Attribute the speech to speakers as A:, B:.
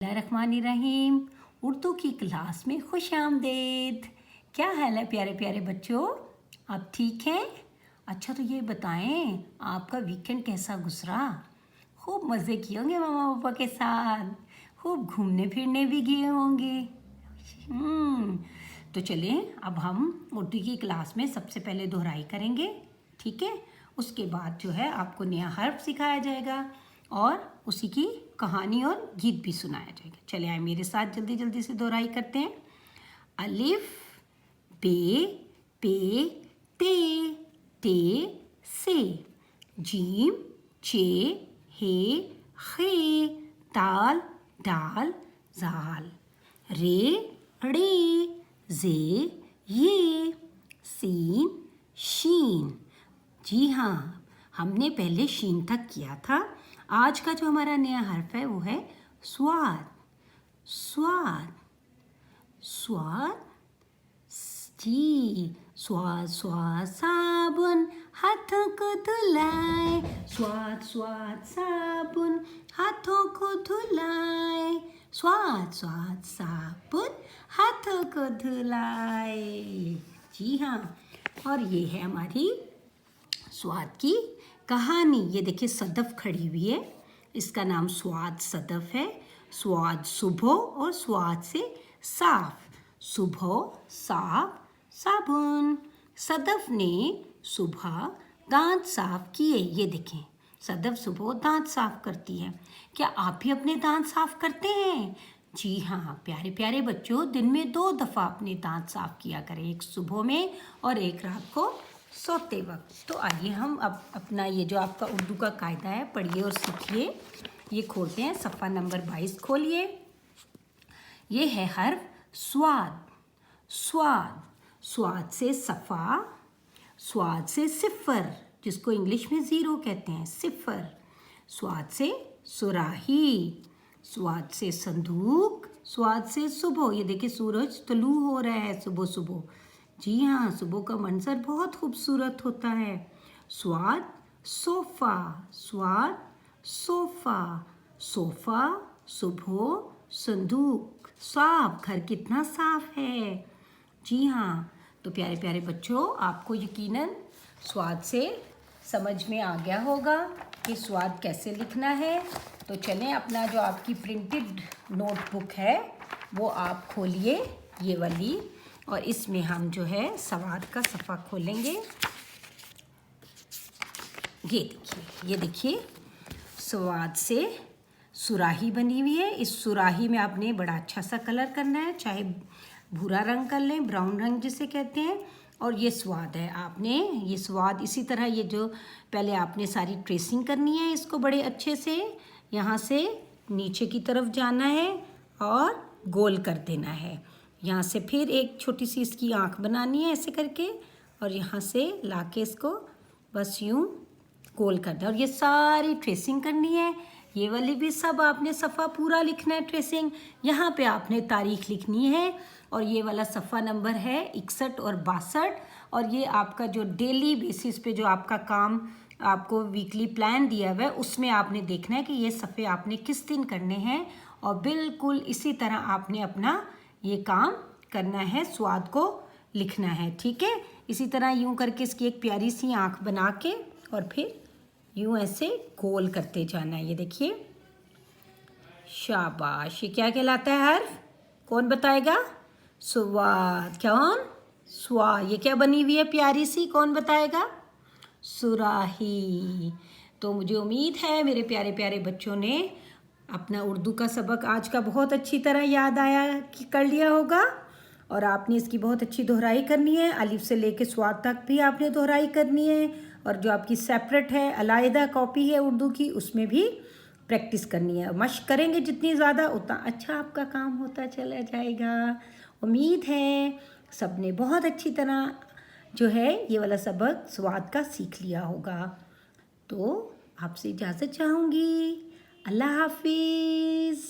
A: बिस्मिल्लाहिर्रहमानिर्रहीम। उर्दू की क्लास में खुश आमदीद। क्या हाल है प्यारे प्यारे बच्चों, आप ठीक हैं? अच्छा तो ये बताएं आपका वीकेंड कैसा गुजरा? खूब मज़े किए होंगे मामा पापा के साथ, खूब घूमने फिरने भी गए होंगे। तो चलें अब हम उर्दू की क्लास में सबसे पहले दोहराई करेंगे, ठीक है? उसके बाद जो है आपको नया हर्फ सिखाया जाएगा और उसी की कहानी और गीत भी सुनाया जाएगा। चले आए मेरे साथ, जल्दी जल्दी से दोहराई करते हैं। अलिफ बे पे ते टे से, जीम चे हे खे ताल डाल जाल, रे रे जे ये सीन शीन। जी हाँ, हमने पहले शीन तक किया था। आज का जो हमारा नया हर्फ है वो है स्वाद। स्वाद स्वाद जी, स्वाद स्वाद साबुन हाथों को धुलाए, स्वाद स्वाद साबुन हाथों को धुलाए, स्वाद स्वाद साबुन हाथों को धुलाए। जी हाँ, और ये है हमारी स्वाद की कहानी। ये देखिए सदफ खड़ी हुई है, इसका नाम स्वाद सदफ है। स्वाद सुबह और स्वाद से साफ, सुबह साफ साबुन। सदफ ने सुबह दांत साफ किए। ये देखें, सदफ सुबह दांत साफ करती है। क्या आप भी अपने दांत साफ करते हैं? जी हाँ प्यारे प्यारे बच्चों, दिन में 2 दफ़ा अपने दांत साफ किया करें, एक सुबह में और एक रात को सोते वक्त। तो आइए हम अब अपना ये जो आपका उर्दू का कायदा है पढ़िए और सीखिए। ये खोलते हैं, सफ़ा नंबर 22 खोलिए। ये है हर्फ स्वाद। स्वाद, स्वाद से सफ़ा, स्वाद से सिफर जिसको इंग्लिश में 0 कहते हैं, सिफर। स्वाद से सुराही, स्वाद से संदूक, स्वाद से सुबह। ये देखिए सूरज तुलू हो रहा है सुबह सुबह। जी हाँ, सुबह का मंजर बहुत खूबसूरत होता है। स्वाद सोफ़ा, स्वाद सोफ़ा, सोफ़ा सुबह संदूक। साफ, घर कितना साफ है। जी हाँ, तो प्यारे प्यारे बच्चों, आपको यकीनन स्वाद से समझ में आ गया होगा कि स्वाद कैसे लिखना है। तो चलें, अपना जो आपकी प्रिंटेड नोटबुक है वो आप खोलिए, ये वाली, और इसमें हम जो है स्वाद का सफ़ा खोलेंगे। ये देखिए स्वाद से सुराही बनी हुई है। इस सुराही में आपने बड़ा अच्छा सा कलर करना है, चाहे भूरा रंग कर लें, ब्राउन रंग जिसे कहते हैं। और ये स्वाद है, आपने ये स्वाद इसी तरह ये जो पहले आपने सारी ट्रेसिंग करनी है, इसको बड़े अच्छे से यहाँ से नीचे की तरफ जाना है और गोल कर देना है। यहाँ से फिर एक छोटी सी इसकी आँख बनानी है ऐसे करके, और यहाँ से लाके इसको बस यूँ गोल कर दें। और ये सारी ट्रेसिंग करनी है। ये वाली भी सब आपने सफ़ा पूरा लिखना है ट्रेसिंग। यहाँ पे आपने तारीख लिखनी है। और ये वाला सफ़ा नंबर है 61 और 62। और ये आपका जो डेली बेसिस पे जो आपका काम आपको वीकली प्लान दिया हुआ है, उसमें आपने देखना है कि ये सफ़े आपने किस दिन करने हैं। और बिल्कुल इसी तरह आपने अपना ये काम करना है, स्वाद को लिखना है, ठीक है? इसी तरह यूं करके इसकी एक प्यारी सी आँख बना के और फिर यूं ऐसे गोल करते जाना है। ये देखिए, शाबाश। ये क्या कहलाता है हर्फ? कौन बताएगा? स्वाद। कौन? स्वा। ये क्या बनी हुई है प्यारी सी, कौन बताएगा? सुराही। तो मुझे उम्मीद है मेरे प्यारे प्यारे बच्चों ने अपना उर्दू का सबक आज का बहुत अच्छी तरह याद आया कि कर लिया होगा। और आपने इसकी बहुत अच्छी दोहराई करनी है, अलिफ से लेके स्वाद तक भी आपने दोहराई करनी है। और जो आपकी सेपरेट है, अलग कॉपी है उर्दू की, उसमें भी प्रैक्टिस करनी है। मश्क करेंगे जितनी ज़्यादा उतना अच्छा आपका काम होता चला जाएगा। उम्मीद है सब ने बहुत अच्छी तरह जो है ये वाला सबक स्वाद का सीख लिया होगा। तो आपसे इजाज़त चाहूँगी। अल्लाह हाफिज़।